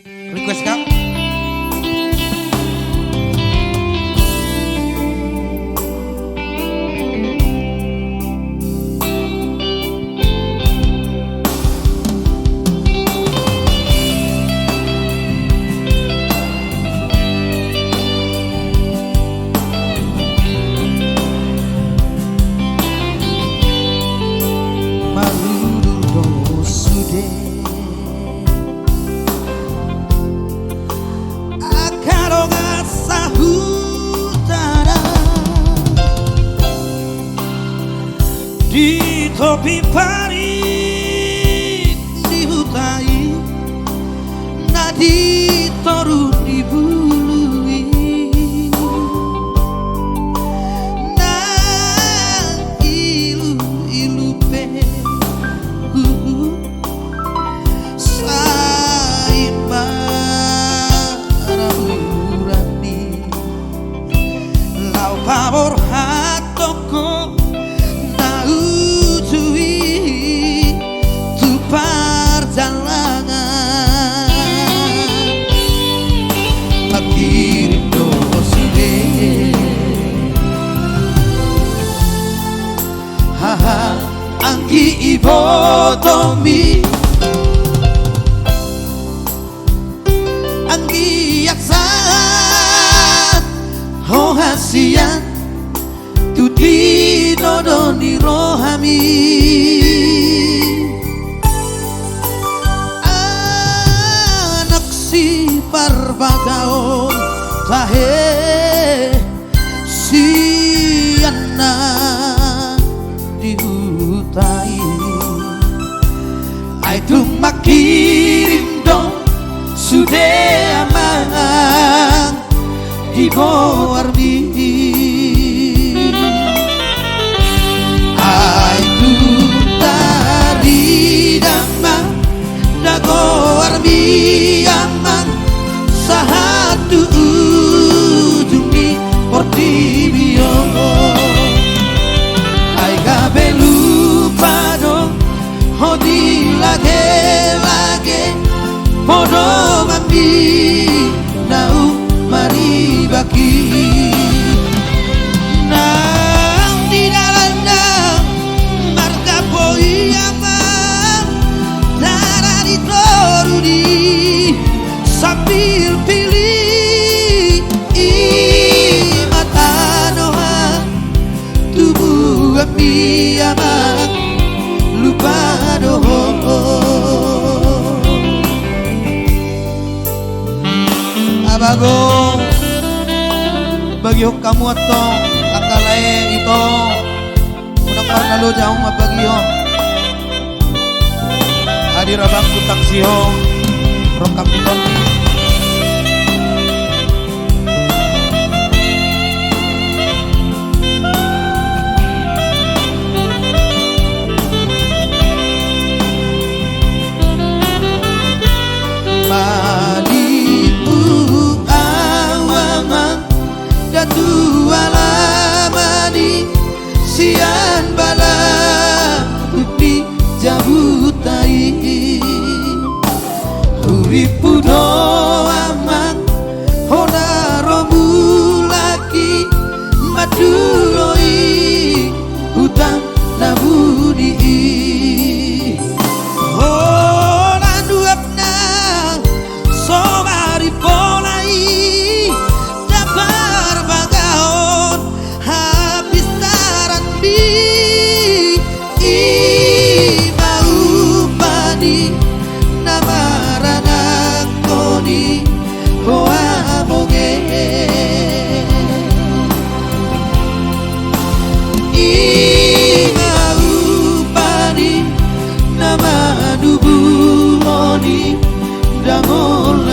Request Kang. Di topi pari di hutai nadi toru di bului na ilu ilu pe saimba ramurani lau pavor hatoko Anggi ibotomi Anggi yaksan Ho hasian Tuti nodoni rohami Anak si parbagaon Tahe si anak dihutai Aitu makirim dong sudah aman di boarmi Aitu tari damang dago armi aman sahatu ujungi portibio Belupado hodi lage podo mami nau mari baki nang di dalana marga poiama nara di torudi sambil pilih mata noha tubuh api amat lupa doho abago bagi kamu atau akalae ito unak parnalo jauh mabagyo hadir abang kutaksiho rokam iton sian bala upi jabutai uripu doamang honaro mulaki maduloi hutang nabudi holandu apna somari polai dabar bagaon habis Imaupani namaranakoni hoa moge Imaupani namadubumoni dangol